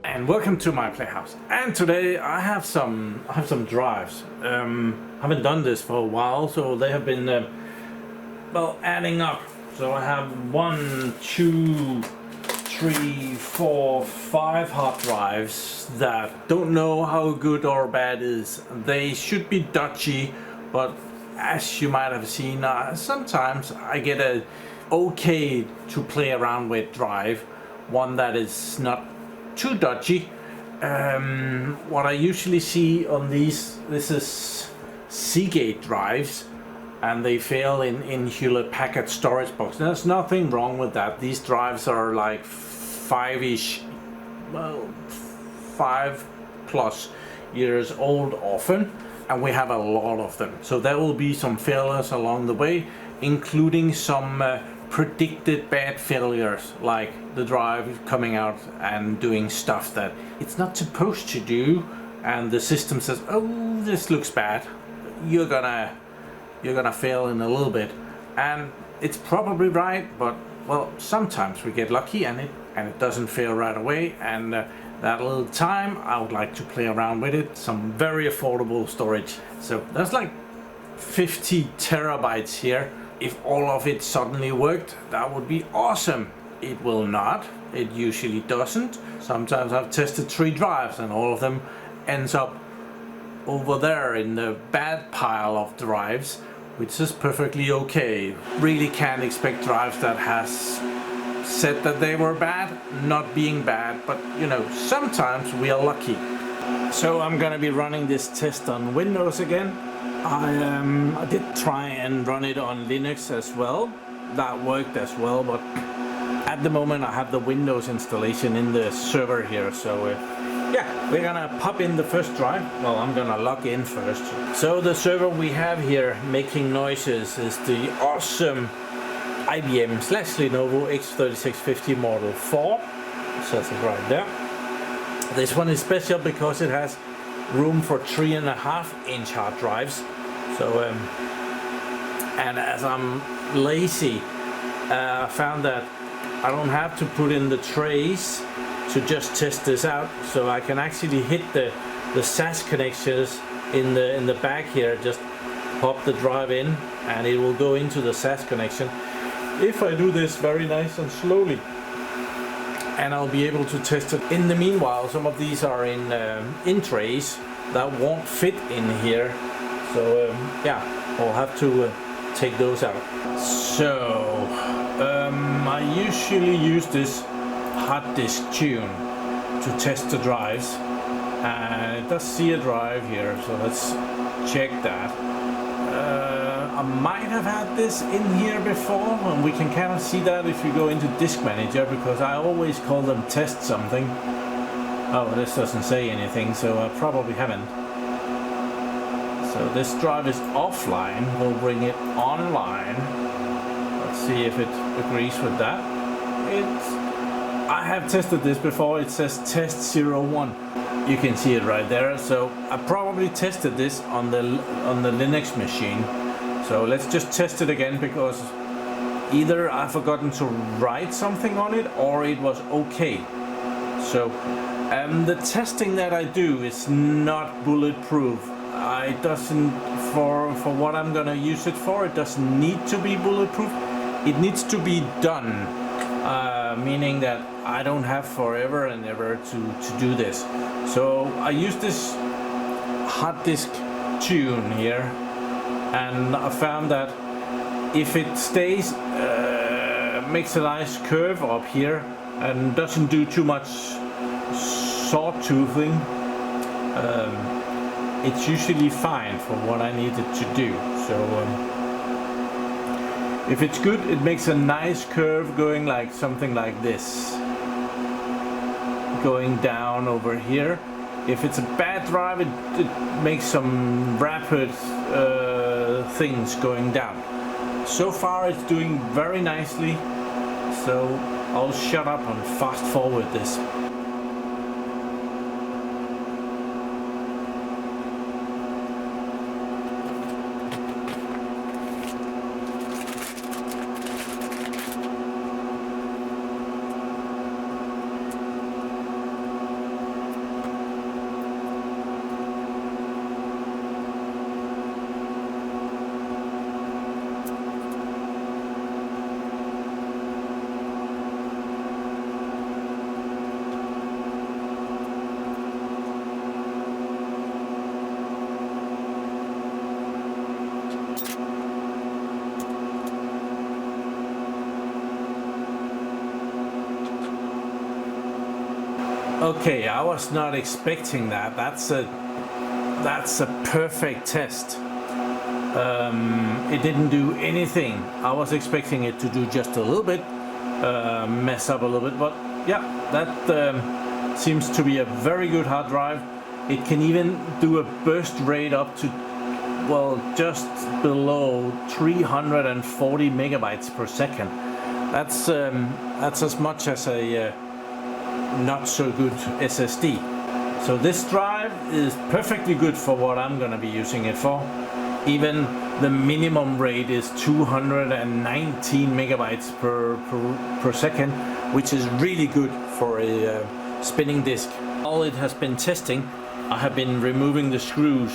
And welcome to my playhouse. And today I have some drives. Haven't done this for a while, so they have been well, adding up. So I have 1, 2, 3, 4, 5 hard drives that don't know how good or bad it is. They should be Dodgy, but as you might have seen, sometimes I get a okay to play around with drive, one that is not too dodgy. What I usually see on this is Seagate drives, and they fail in Hewlett-Packard storage box. There's nothing wrong with that. These drives are like 5-ish, well, 5+ years old often, and we have a lot of them. So there will be some failures along the way, including some predicted bad failures, like the drive coming out and doing stuff that it's not supposed to do, and the system says, oh, this looks bad, you're gonna fail in a little bit, and it's probably right, but well, sometimes we get lucky and it doesn't fail right away, and that little time I would like to play around with it. Some very affordable storage, so there's like 50 terabytes here. If all of it suddenly worked, that would be awesome. It will not. It usually doesn't. Sometimes I've tested 3 drives and all of them ends up over there in the bad pile of drives, which is perfectly okay. Really can't expect drives that has said that they were bad not being bad, but you know, sometimes we are lucky. So I'm gonna be running this test on Windows again. I did try and run it on Linux as well. That worked as well, but at the moment I have the Windows installation in the server here, so yeah, we're gonna pop in the first drive. Well, I'm gonna log in first. So the server we have here making noises is the awesome IBM/Lenovo X3650 Model 4. Says it right there. This one is special because it has room for 3.5-inch hard drives. So and as I'm lazy, I found that I don't have to put in the trays to just test this out, so I can actually hit the SAS connections in the back here. Just pop the drive in and it will go into the SAS connection if I do this very nice and slowly, and I'll be able to test it. In the meanwhile, some of these are in trays that won't fit in here, so yeah, I'll have to take those out. So I usually use this hard disk tune to test the drives, and it does see a drive here, so let's check that. I might have had this in here before, and we can kind of see that if you go into Disk Manager, because I always call them test something. Oh, this doesn't say anything, so I probably haven't. So this drive is offline, we'll bring it online. Let's see if it agrees with that. I have tested this before. It says test 01. You can see it right there. So I probably tested this on the Linux machine. So let's just test it again, because either I've forgotten to write something on it or it was okay. So the testing that I do is not bulletproof. It doesn't, for what I'm gonna use it for, it doesn't need to be bulletproof. It needs to be done, meaning that I don't have forever and ever to do this. So I use this hard disk tune here, and I found that if it stays, makes a nice curve up here and doesn't do too much sawtoothing, it's usually fine for what I need it to do. So if it's good, it makes a nice curve going like something like this, going down over here. If it's a bad drive, it makes some rapid things going down. So far it's doing very nicely, so I'll shut up and fast forward this. Okay, I was not expecting that. That's a perfect test. It didn't do anything. I was expecting it to do just a little bit, mess up a little bit, but yeah, that seems to be a very good hard drive. It can even do a burst rate up to, well, just below 340 megabytes per second. That's as much as a not so good SSD. So this drive is perfectly good for what I'm gonna be using it for. Even the minimum rate is 219 megabytes per second, which is really good for a spinning disk. All it has been testing, I have been removing the screws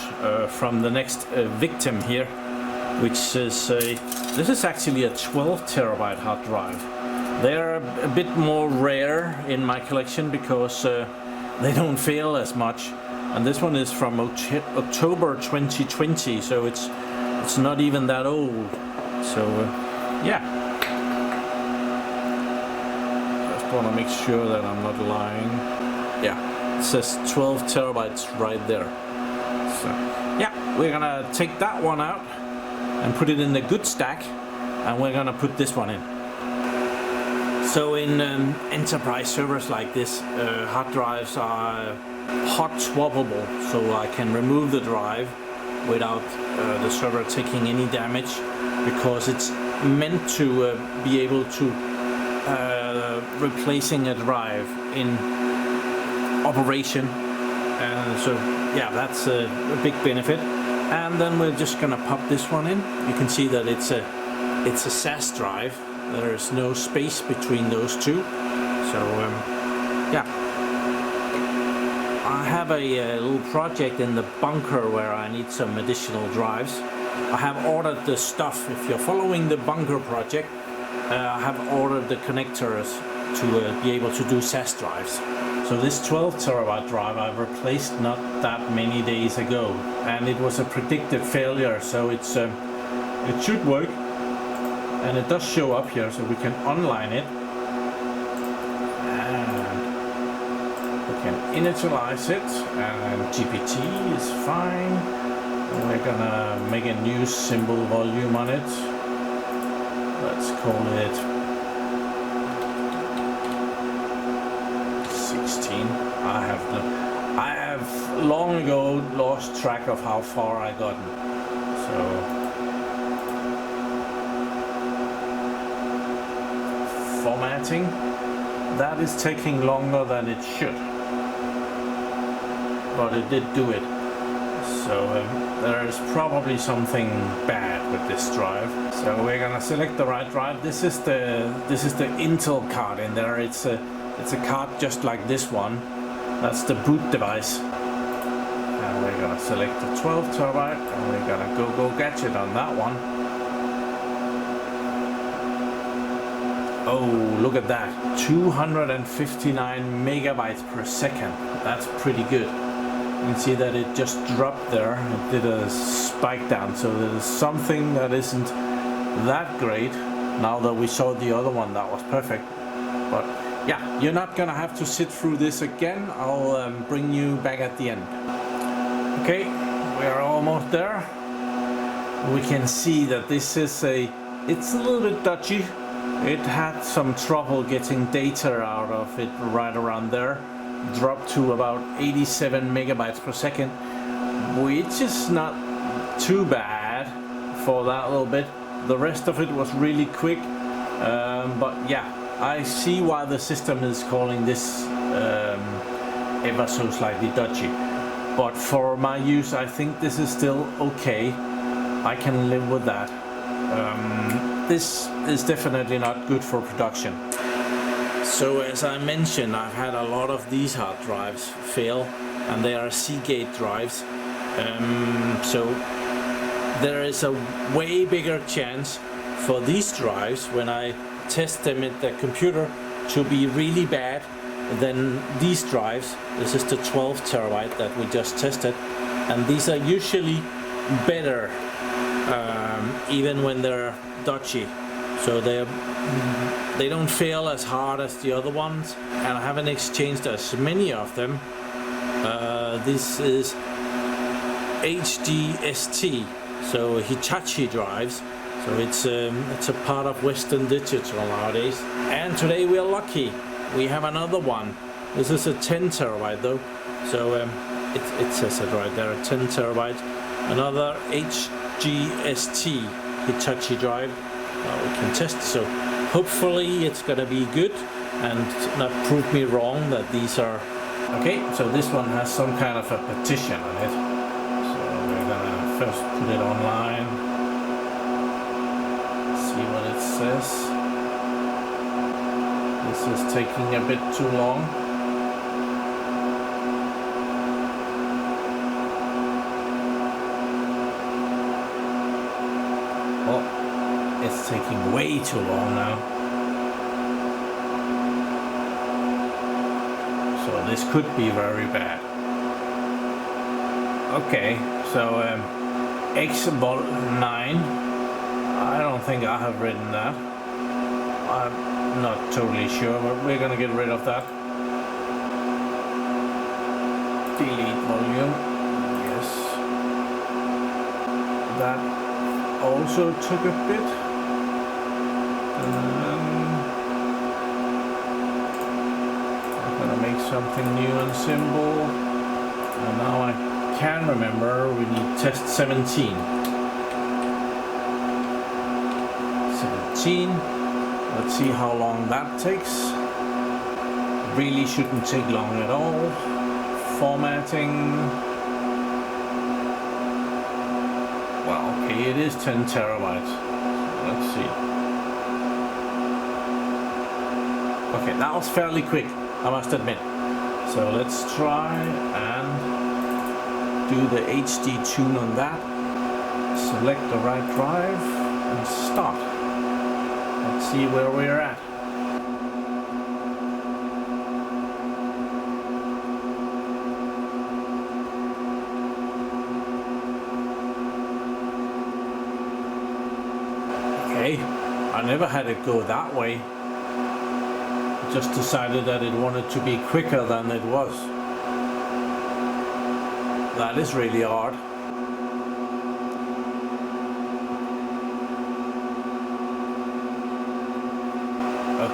from the next victim here, which is this is actually a 12 terabyte hard drive. They're a bit more rare in my collection because they don't fail as much. And this one is from October 2020, so it's not even that old. So yeah, just want to make sure that I'm not lying. Yeah, it says 12 terabytes right there. So yeah, we're gonna take that one out and put it in the good stack, and we're gonna put this one in. So in enterprise servers like this, hard drives are hot swappable, so I can remove the drive without the server taking any damage, because it's meant to be able to replacing a drive in operation, and so yeah, that's a big benefit. And then we're just gonna pop this one in. You can see that it's a SAS drive. There's no space between those two, so yeah. I have a little project in the bunker where I need some additional drives. I have ordered the stuff. If you're following the bunker project, I have ordered the connectors to be able to do SAS drives. So this 12 terabyte drive I replaced not that many days ago, and it was a predicted failure, so it should work. And it does show up here, so we can online it. Can initialize it, and GPT is fine. And we're gonna make a new symbol volume on it. Let's call it 16. I have long ago lost track of how far I gotten. So formatting, that is taking longer than it should. But it did do it. So there is probably something bad with this drive. So we're gonna select the right drive. This is the Intel card in there. It's a card just like this one. That's the boot device. And we're gonna select the 12 terabyte, and we're gonna go gadget on that one. Oh, look at that, 259 megabytes per second. That's pretty good. You can see that it just dropped there. It did a spike down, so there's something that isn't that great. Now that we saw the other one, that was perfect. But yeah, you're not gonna have to sit through this again. I'll bring you back at the end. Okay, we're almost there. We can see that this is it's a little bit dodgy. It had some trouble getting data out of it right around there. Dropped to about 87 megabytes per second, which is not too bad for that little bit. The rest of it was really quick, but yeah, I see why the system is calling this ever so slightly dodgy. But for my use, I think this is still okay. I can live with that. This is definitely not good for production. So as I mentioned, I've had a lot of these hard drives fail, and they are Seagate drives. So there is a way bigger chance for these drives, when I test them at the computer, to be really bad than these drives. This is the 12 terabyte that we just tested, and these are usually better even when they're dodgy. so they don't fail as hard as the other ones, and I haven't exchanged as many of them. This is HDST, so Hitachi drives, so it's a part of Western Digital nowadays. And today we are lucky, we have another one. This is a 10 terabyte though, so it says it right there, a 10 terabyte. Another HGST Hitachi drive. We can test, so hopefully it's gonna be good and not prove me wrong that these are okay. So this one has some kind of a partition on it, so we're gonna first put it online, see what it says. This is taking a bit too long. It's taking way too long now. So this could be very bad. Okay, so X9, I don't think I have written that. I'm not totally sure, but we're gonna get rid of that. Delete volume, yes. That also took a bit. I'm gonna make something new and simple. And now I can remember we need test 17. 17. Let's see how long that takes. Really shouldn't take long at all. Formatting. Well, okay, it is 10 terabytes. Let's see. Okay, that was fairly quick, I must admit. So let's try and do the HD tune on that. Select the right drive and start. Let's see where we're at. Okay, I never had it go that way. Just decided that it wanted to be quicker than it was. That is really odd.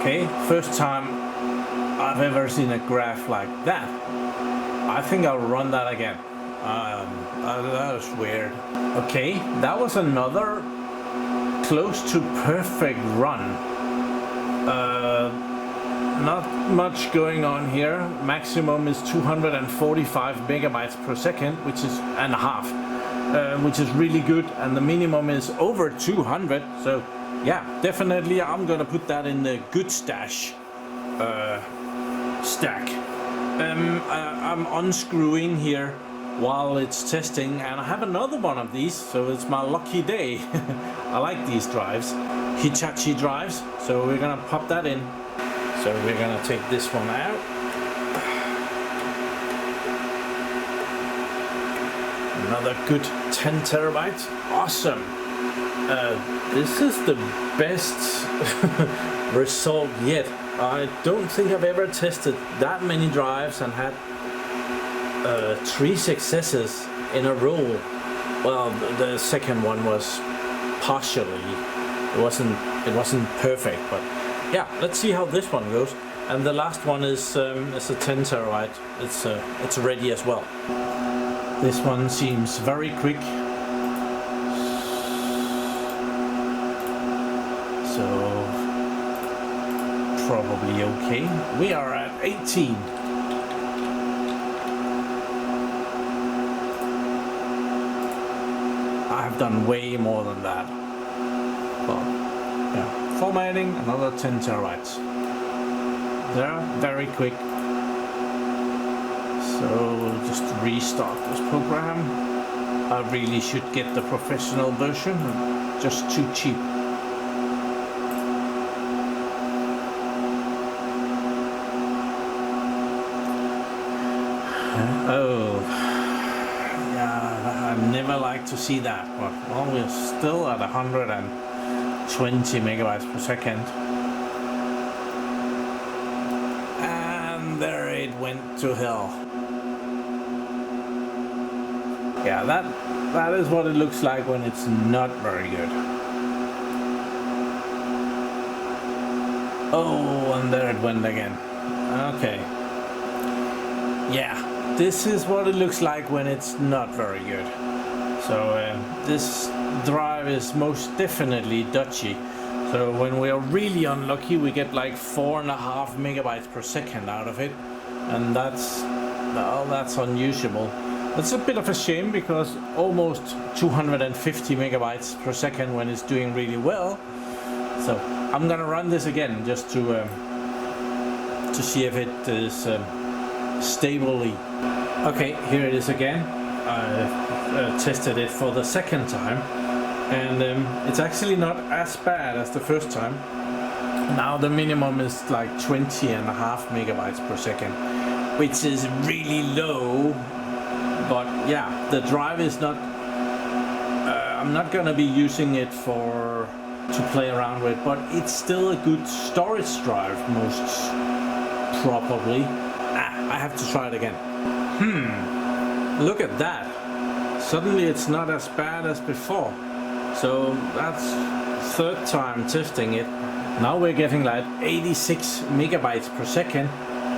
Okay, first time I've ever seen a graph like that. I think I'll run that again. That was weird. Okay, that was another close to perfect run. Not much going on here. Maximum is 245 megabytes per second, which is and a half, which is really good, and the minimum is over 200. So yeah, definitely I'm gonna put that in the good stash stack. I'm unscrewing here while it's testing, and I have another one of these, so it's my lucky day. I like these drives, Hitachi drives, so we're gonna pop that in. So we're gonna take this one out. Another good 10 terabytes. Awesome. This is the best result yet. I don't think I've ever tested that many drives and had 3 successes in a row. Well, the second one was partially. It wasn't perfect, but yeah, let's see how this one goes. And the last one is a 10 terabyte. It's ready as well. This one seems very quick. So probably okay. We are at 18. I've done way more than that. Well, yeah. Formatting, another 10 terabytes. They're very quick. So we'll just restart this program. I really should get the professional version, just too cheap. Oh, yeah, I never like to see that, but well, we're still at 100 and 20 megabytes per second. And there it went to hell. Yeah, that is what it looks like when it's not very good. Oh, and there it went again. Okay. Yeah, this is what it looks like when it's not very good. So this drive is most definitely dodgy. So when we are really unlucky, we get like 4.5 megabytes per second out of it, and that's, well, that's unusual. It's a bit of a shame because almost 250 megabytes per second when it's doing really well. So I'm gonna run this again just to see if it is stably. Okay, here it is again. I tested it for the second time, and it's actually not as bad as the first time. Now the minimum is like 20.5 megabytes per second, which is really low. But yeah, the drive is not, I'm not gonna be using it to play around with, but it's still a good storage drive, most probably. I have to try it again. Look at that. Suddenly it's not as bad as before. So that's third time testing it. Now we're getting like 86 megabytes per second,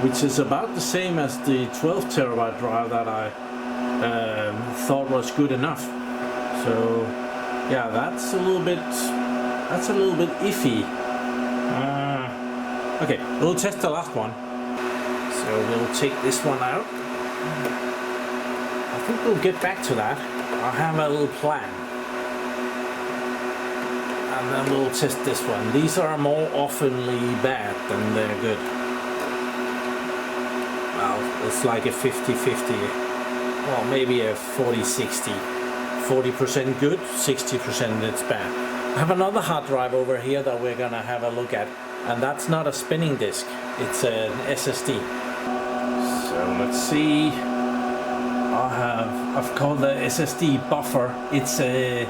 which is about the same as the 12 terabyte drive that I thought was good enough. So yeah, that's a little bit iffy. Okay, we'll test the last one. So we'll take this one out. I think we'll get back to that. I have a little plan. And then we'll test this one. These are more oftenly bad than they're good. Well, it's like a 50-50. Well, maybe a 40-60. 40% good, 60% it's bad. I have another hard drive over here that we're gonna have a look at, and that's not a spinning disk, it's an SSD. So let's see. I've called the SSD buffer. It's a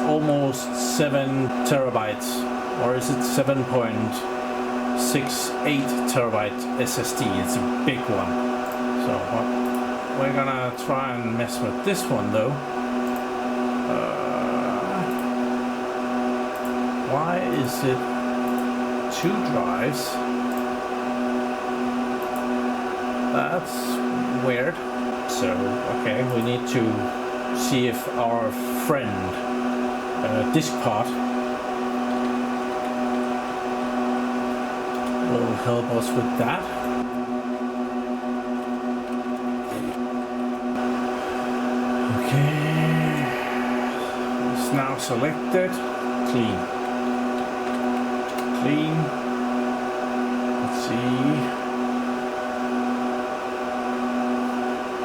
almost 7 terabytes, or is it 7.68 terabyte SSD? It's a big one. So we're gonna try and mess with this one though. Why is it 2 drives? That's weird. So, okay, we need to see if our friend DiskPart will help us with that. Okay, it's now selected. Clean. Let's see.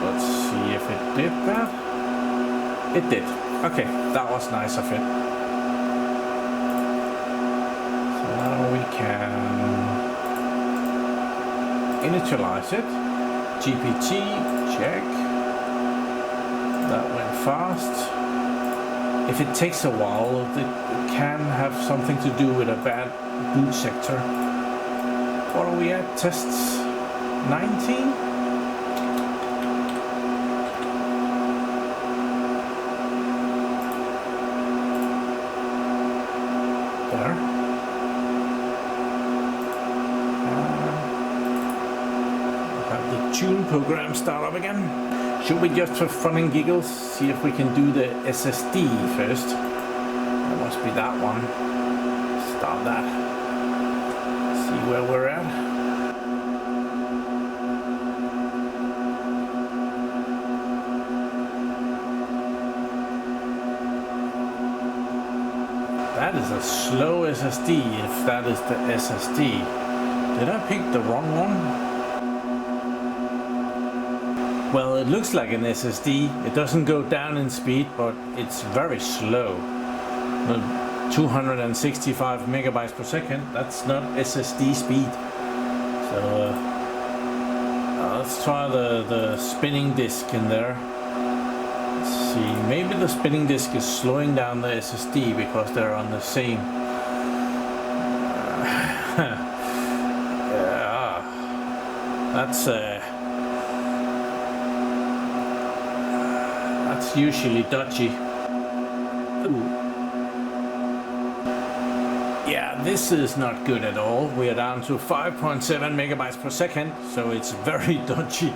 Let's see if it did that. It did. Okay, that was nice of it. So now we can initialize it. GPT, check. That went fast. If it takes a while, it can have something to do with a bad boot sector. What are we at? Tests 19? There. Have the tune program start up again. Should we just for fun and giggles see if we can do the SSD first? That must be that one. Start that. See where we're at. That is a slow SSD, if that is the SSD. Did I pick the wrong one? Well, it looks like an SSD. It doesn't go down in speed, but it's very slow. 265 megabytes per second, that's not SSD speed. So let's try the spinning disk in there. Let's see, maybe the spinning disk is slowing down the SSD because they're on the same. Yeah, that's usually dodgy. Ooh. Yeah, this is not good at all. We are down to 5.7 megabytes per second, so it's very dodgy.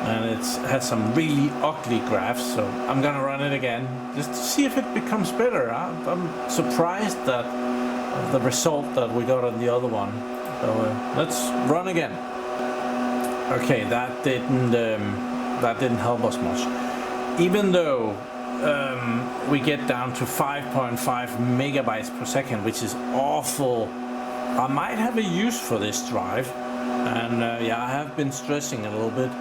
And it has some really ugly graphs, so I'm gonna run it again just to see if it becomes better. I'm surprised that of the result that we got on the other one. So let's run again. Okay, that didn't help us much. Even though we get down to 5.5 megabytes per second, which is awful. I might have a use for this drive, and yeah, I have been stressing a little bit.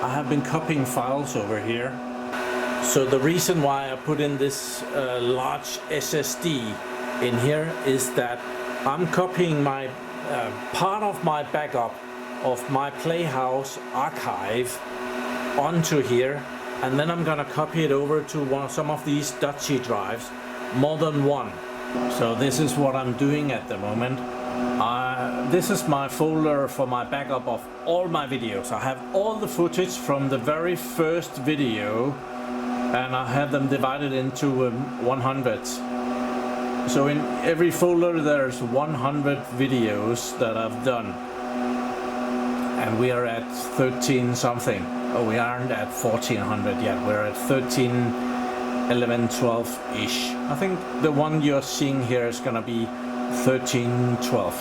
I have been copying files over here. So the reason why I put in this large SSD in here is that I'm copying my part of my backup of my PlayHouse archive onto here, and then I'm gonna copy it over to some of these Dodgy drives, more than one. So this is what I'm doing at the moment. This is my folder for my backup of all my videos. I have all the footage from the very first video, and I have them divided into 100s. So in every folder there's 100 videos that I've done, and we are at 13 something. Oh, we aren't at 1400 yet. We're at 13, 11, 12-ish. I think the one you're seeing here is gonna be 13, 12.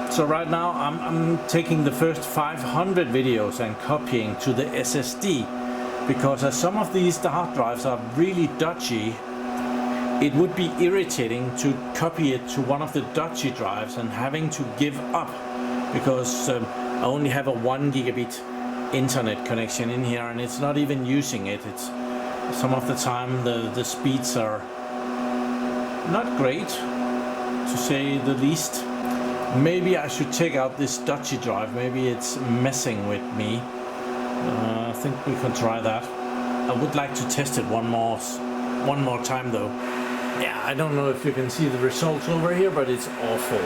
So right now I'm taking the first 500 videos and copying to the SSD, because as some of these hard drives are really dodgy, it would be irritating to copy it to one of the dodgy drives and having to give up, because I only have a 1 gigabit internet connection in here, and it's not even using it. It's some of the time the speeds are not great, to say the least. Maybe I should take out this Dodgy drive. Maybe it's messing with me. I think we can try that. I would like to test it one more time though. Yeah, I don't know if you can see the results over here, but it's awful.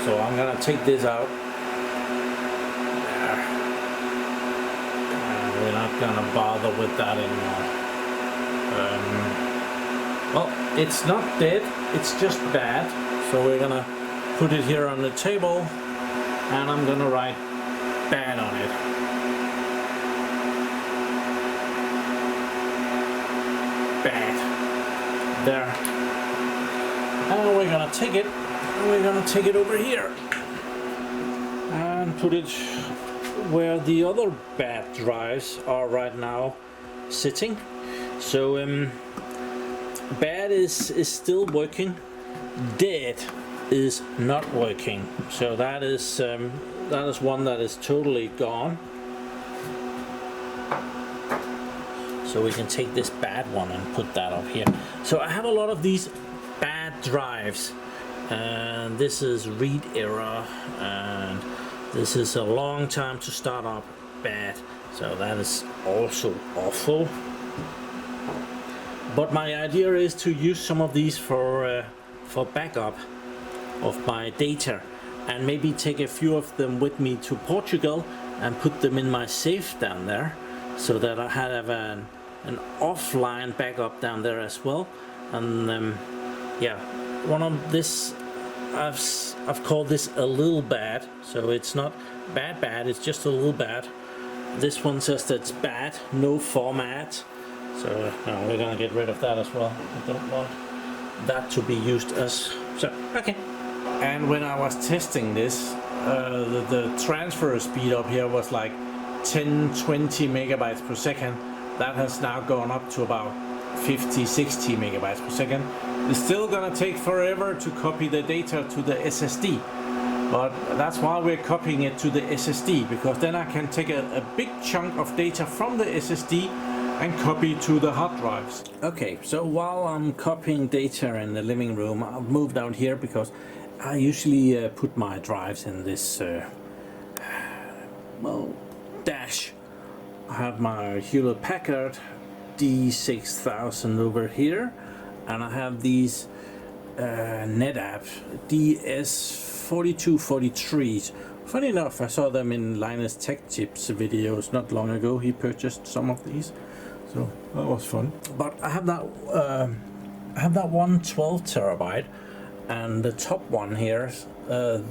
So I'm gonna take this out. There. We're not gonna bother with that anymore. Well, it's not dead, it's just bad. So we're gonna put it here on the table, and I'm gonna write bad on it. Bad. There. And we're gonna take it, over here and put it where the other bad drives are right now sitting. So bad is still working. Dead is not working. So that is one that is totally gone. So we can take this bad one and put that up here. So I have a lot of these bad drives, and this is read error, and this is a long time to start up. Bad. So that is also awful. But my idea is to use some of these for backup of my data, and maybe take a few of them with me to Portugal and put them in my safe down there, so that I have an offline backup down there as well. And yeah, one of this, I've called this a little bad, so it's not bad, it's just a little bad. This one says that's bad, no format. So we're gonna get rid of that as well. I don't want that to be used as so. Okay. And when I was testing this, the transfer speed up here was like 10-20 megabytes per second. That has now gone up to about 50-60 megabytes per second. It's still gonna take forever to copy the data to the SSD, but that's why we're copying it to the SSD, because then I can take a big chunk of data from the SSD and copy to the hard drives. Okay, so while I'm copying data in the living room, I've moved out here because I usually put my drives in this dash. I have my Hewlett-Packard D6000 over here, and I have these NetApp DS1815. Funny enough, I saw them in Linus Tech Tips videos not long ago. He purchased some of these, so that was fun. But I have that one 12 terabyte, and the top one here,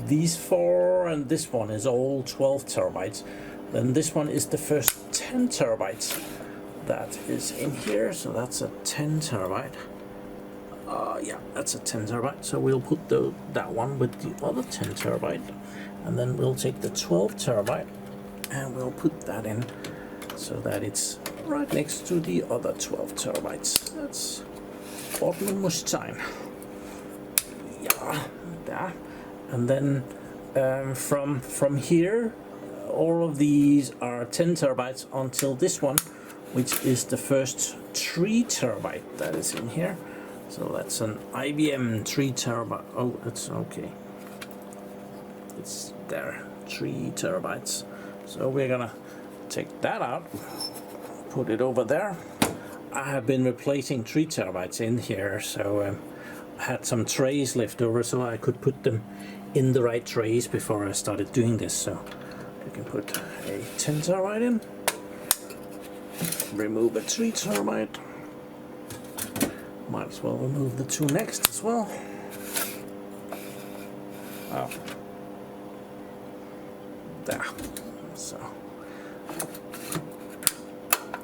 these four, and this one is all 12 terabytes. Then this one is the first 10 terabytes that is in here, so that's a 10 terabyte. Yeah, that's a 10 terabyte. So we'll put that one with the other 10 terabyte, and then we'll take the 12 terabyte and we'll put that in so that it's right next to the other 12 terabytes. That's almost time. Yeah, there. And then from here, all of these are 10 terabytes until this one, which is the first 3 terabyte that is in here. So that's an IBM 3 terabyte. Oh, that's okay. It's there, 3 terabytes. So we're gonna take that out, put it over there. I have been replacing 3 terabytes in here, so I had some trays left over, so I could put them in the right trays before I started doing this. So you can put a 10 terabyte in, remove a 3 terabyte. Might as well remove the 2 next as well. Oh. There.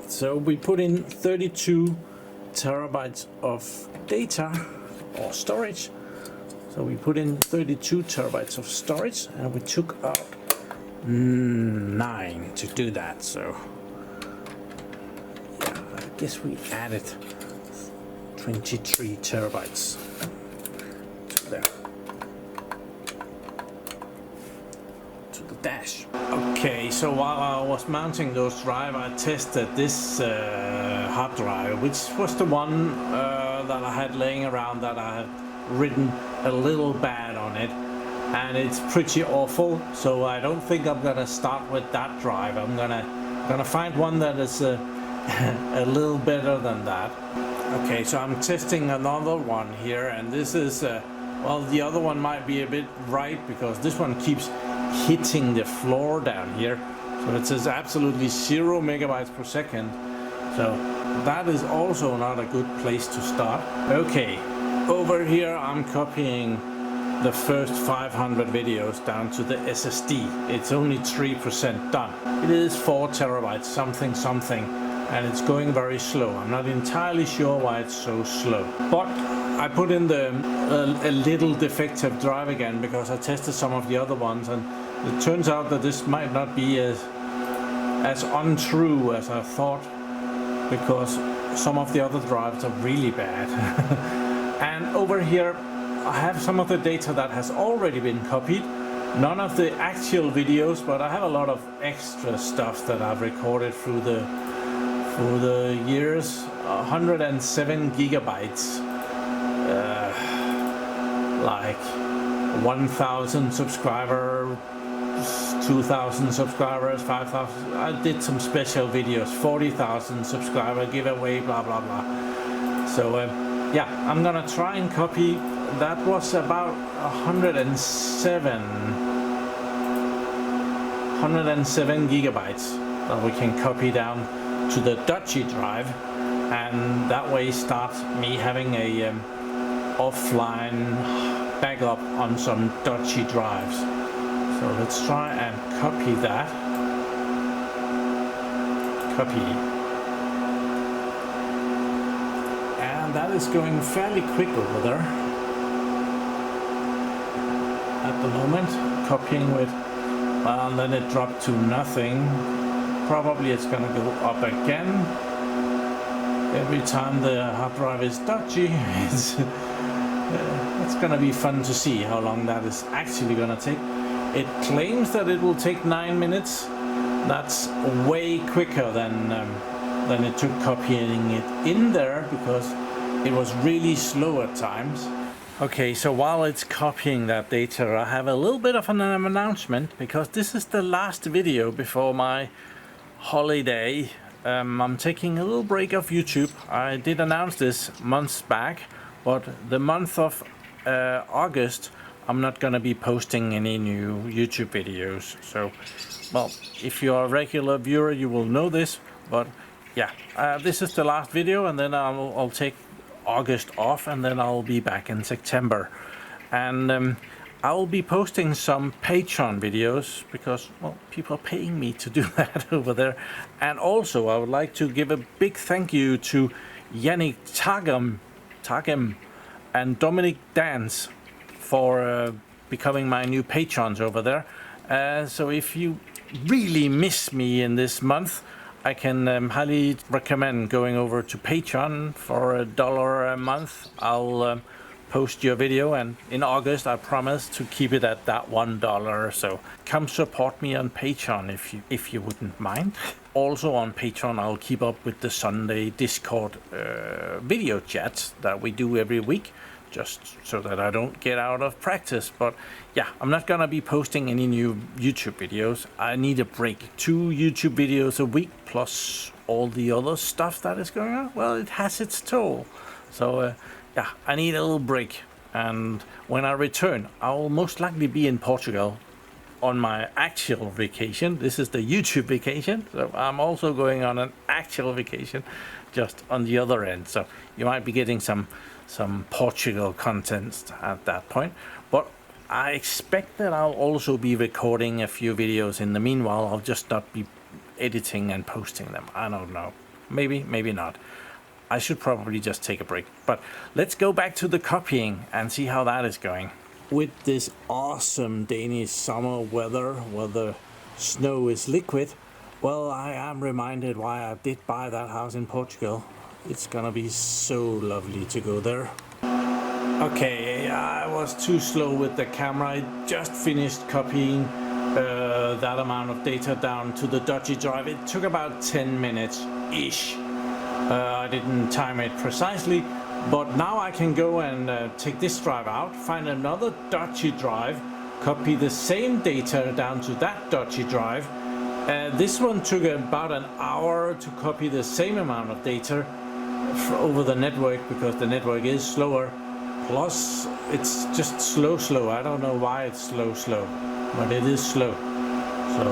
So we put in 32 terabytes of data or storage. So we put in 32 terabytes of storage, and we took out 9 to do that. So yeah, I guess we added 23 terabytes to there, to the dash. Okay, so while I was mounting those drives, I tested this hard drive, which was the one that I had laying around that I had written a little bad on it, and it's pretty awful. So I don't think I'm gonna start with that drive. I'm gonna find one that is a little better than that. Okay, so I'm testing another one here, and this is, well, the other one might be a bit right because this one keeps hitting the floor down here. So it says absolutely 0 megabytes per second. So that is also not a good place to start. Okay, over here I'm copying the first 500 videos down to the SSD. It's only 3% done. It is 4 terabytes, something. And it's going very slow. I'm not entirely sure why it's so slow. But I put in a little defective drive again because I tested some of the other ones, and it turns out that this might not be as untrue as I thought, because some of the other drives are really bad. And over here I have some of the data that has already been copied. None of the actual videos, but I have a lot of extra stuff that I've recorded through the years. 107 gigabytes, like 1,000 subscribers, 2,000 subscribers, 5,000. I did some special videos, 40,000 subscriber giveaway, blah blah blah. So yeah, I'm gonna try and copy. That was about 107 gigabytes that we can copy down to the Dodgy drive, and that way start me having a offline backup on some Dodgy drives. So let's try and copy that. Copy. And that is going fairly quick over there at the moment. Copying with, well, and then it dropped to nothing. Probably it's going to go up again. Every time the hard drive is dodgy, it's going to be fun to see how long that is actually going to take. It claims that it will take 9 minutes. That's way quicker than it took copying it in there, because it was really slow at times. Okay, so while it's copying that data, I have a little bit of an announcement, because this is the last video before my holiday I'm taking a little break of YouTube. I did announce this months back, but the month of August, I'm not gonna be posting any new YouTube videos. So, well, if you're a regular viewer, you will know this, but yeah, this is the last video, and then I'll take August off, and then I'll be back in September. And I'll be posting some Patreon videos because, well, people are paying me to do that over there. And also, I would like to give a big thank you to Yannick Tagem and Dominic Dance for becoming my new patrons over there. So if you really miss me in this month, I can highly recommend going over to Patreon for $1 a month. I'll post your video, and in August I promise to keep it at that $1. So come support me on Patreon if you wouldn't mind. Also on Patreon, I'll keep up with the Sunday Discord video chats that we do every week, just so that I don't get out of practice. But yeah, I'm not gonna be posting any new YouTube videos. I need a break. 2 YouTube videos a week plus all the other stuff that is going on, well, it has its toll. So yeah, I need a little break. And when I return, I'll most likely be in Portugal on my actual vacation. This is the YouTube vacation, so I'm also going on an actual vacation just on the other end. So you might be getting some Portugal content at that point. But I expect that I'll also be recording a few videos in the meanwhile. I'll just not be editing and posting them. I don't know. Maybe, maybe not. I should probably just take a break. But let's go back to the copying and see how that is going. With this awesome Danish summer weather where the snow is liquid, well, I am reminded why I did buy that house in Portugal. It's gonna be so lovely to go there. Okay, I was too slow with the camera. I just finished copying that amount of data down to the Dodgy drive. It took about 10 minutes-ish. I didn't time it precisely, but now I can go and take this drive out, find another Dodgy drive, copy the same data down to that Dodgy drive. This one took about an hour to copy the same amount of data over the network, because the network is slower. Plus, it's just slow. I don't know why it's slow, but it is slow. So,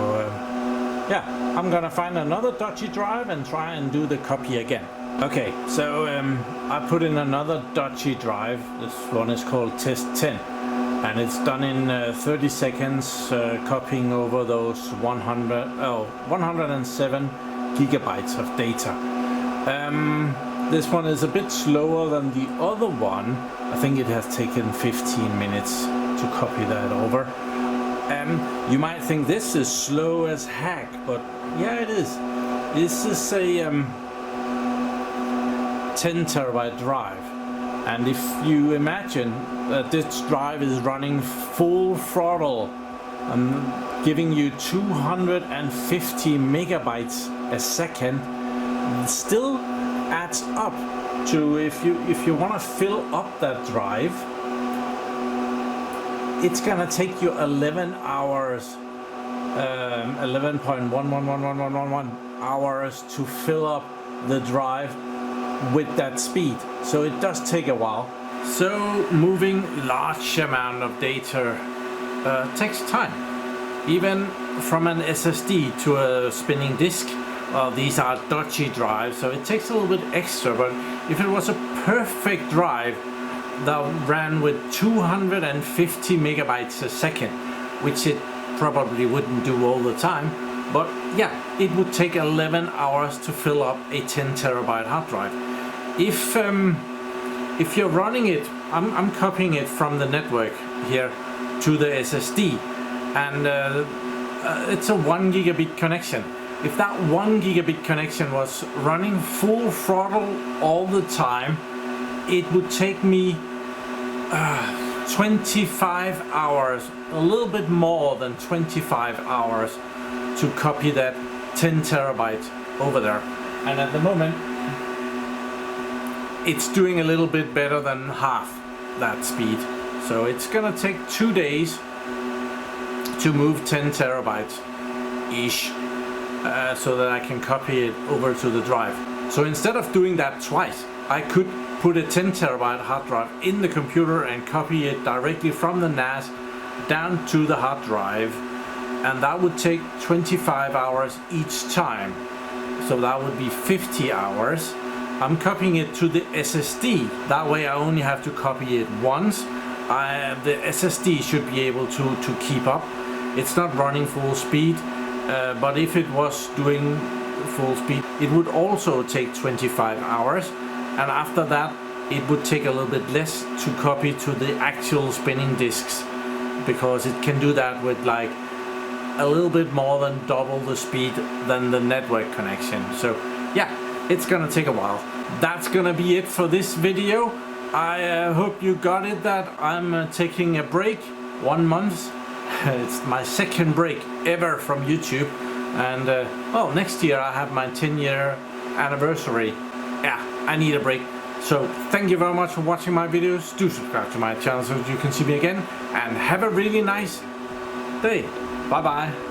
yeah, I'm gonna find another Dodgy drive and try and do the copy again. Okay, so I put in another Dodgy drive. This one is called Test 10, and it's done in 30 seconds, copying over those 107 gigabytes of data. This one is a bit slower than the other one. I think it has taken 15 minutes to copy that over. You might think this is slow as heck, but yeah, it is. This is a 10 terabyte drive, and if you imagine that this drive is running full throttle, I'm giving you 250 megabytes a second, it still adds up to, if you want to fill up that drive, it's gonna take you 11 hours, 11.111111 hours to fill up the drive with that speed. So it does take a while. So moving large amount of data takes time. Even from an SSD to a spinning disk, well, these are Dodgy drives, so it takes a little bit extra. But if it was a perfect drive that ran with 250 megabytes a second, which it probably wouldn't do all the time, but yeah, it would take 11 hours to fill up a 10 terabyte hard drive. If you're running it, I'm copying it from the network here to the SSD, and it's a 1 gigabit connection. If that 1 gigabit connection was running full throttle all the time, it would take me 25 hours, a little bit more than 25 hours to copy that 10 terabyte over there. And at the moment, it's doing a little bit better than half that speed. So it's gonna take 2 days to move 10 terabytes ish. so that I can copy it over to the drive. So instead of doing that twice, I could put a 10 terabyte hard drive in the computer and copy it directly from the NAS down to the hard drive, and that would take 25 hours each time. So that would be 50 hours. I'm copying it to the SSD. That way I only have to copy it once. The SSD should be able to keep up. It's not running full speed, but if it was doing full speed, it would also take 25 hours. And after that, it would take a little bit less to copy to the actual spinning disks, because it can do that with like a little bit more than double the speed than the network connection. So yeah, it's gonna take a while. That's gonna be it for this video. I hope you got it that I'm taking a break, 1 month. It's my second break ever from YouTube, and well, next year I have my 10-year anniversary. Yeah, I need a break. So thank you very much for watching my videos. Do subscribe to my channel so you can see me again, and have a really nice day. Bye bye.